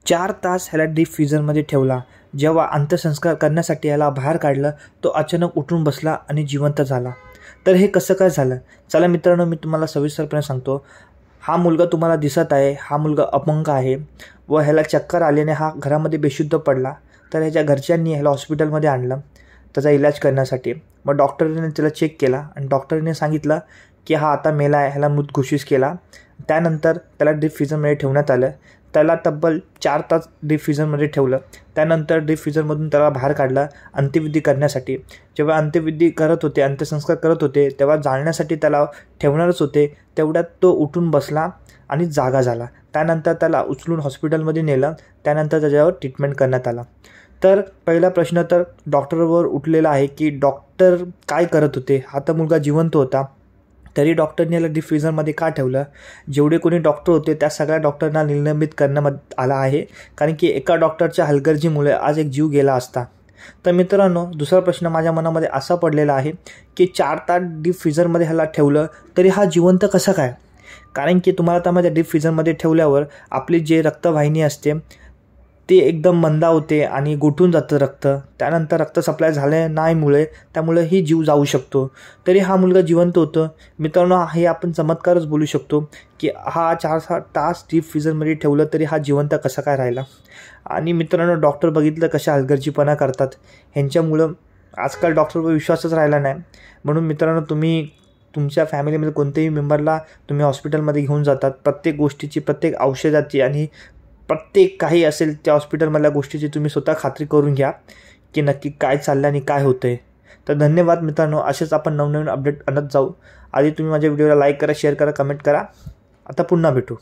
4 तास ह्याला डीप फ्रीझरमध्ये ठेवला. जेव्हा अंत्यसंस्कार करण्यासाठी ह्याला बाहेर काढलं, तो अचानक उठून बसला आणि जिवंत झाला. तर हे कसं काय झालं? चला मित्रांनो, मी तुम्हाला सविस्तरपणे सांगतो. हा मुलगा तुम्हाला दिसत आहे, हा मुलगा अपंग आहे व ह्याला चक्कर आल्याने हा घरामध्ये बेशुद्ध पडला. तर ह्याच्या घरच्यांनी ह्याला हॉस्पिटलमध्ये आणलं त्याचा इलाज करण्यासाठी. मग डॉक्टरने त्याला चेक केला आणि डॉक्टरने सांगितलं की हा आता मेला आहे, ह्याला मृत घोषित केला. त्यानंतर त्याला डीप फ्रीझरमध्ये ठेवण्यात आलं. त्याला तब्बल 4 तास डीप फ्रीझरमध्ये ठेवलं. त्यानंतर डीप फ्रीझरमधून त्याला बाहेर काढलं अंत्यविधी करण्यासाठी. जेव्हा अंत्यविधी करत होते, अंत्यसंस्कार करत होते, तेव्हा जाळण्यासाठी त्याला ठेवणारच होते. तेवढ्यात तो उठून बसला आणि जागा झाला. त्यानंतर त्याला उचलून हॉस्पिटलमध्ये नेलं. त्यानंतर त्याच्यावर ट्रीटमेंट करण्यात आला. तर पहिला प्रश्न तर डॉक्टरवर उठलेला आहे की डॉक्टर काय करत होते? हा तर मुलगा जिवंत होता, तरी डॉक्टरने याला डीप फ्रीझरमध्ये का ठेवलं? जेवढे कोणी डॉक्टर होते त्या सगळ्या डॉक्टरांना निलंबित करण्यात आला आहे, कारण की एका डॉक्टरच्या हलगर्जीमुळे आज एक जीव गेला असता. तर मित्रांनो, दुसरा प्रश्न माझ्या मनामध्ये असा पडलेला आहे की 4 तास डीप फ्रीझरमध्ये ह्याला ठेवलं तरी हा जिवंत कसा काय? कारण की तुम्हाला त्यामध्ये डीप फ्रीझरमध्ये ठेवल्यावर आपली जे रक्तवाहिनी असते ते एकदम मंदावते आणि गोठून जातं रक्त. त्यानंतर रक्त सप्लाय झाले नाहीमुळे त्यामुळे ही जीव जाऊ शकतो. तरी हा मुलगा जिवंत होतं. मित्रांनो, हे आपण चमत्कारच बोलू शकतो की हा 4 तास डीप फ्रीझरमध्ये ठेवलं तरी हा जिवंत कसा काय राहिला. आणि मित्रांनो, डॉक्टर बघितलं कशा हलगर्जीपणा करतात. ह्यांच्यामुळं आजकाल डॉक्टरवर विश्वासच राहिला नाही. म्हणून मित्रांनो, तुम्ही तुमच्या फॅमिलीमध्ये कोणत्याही मेंबरला तुम्ही हॉस्पिटलमध्ये घेऊन जातात, प्रत्येक गोष्टीची, प्रत्येक औषधाची आणि प्रत्येक काही असेल त्या हॉस्पिटलमधल्या गोष्टीची तुम्ही स्वतः खात्री करून घ्या की नक्की काय चाललं आणि काय होतं आहे. तर धन्यवाद मित्रांनो. असेच आपण नवनवीन अपडेट आणत जाऊ. आधी तुम्ही माझ्या व्हिडिओला लाईक करा, शेअर करा, कमेंट करा. आता पुन्हा भेटू.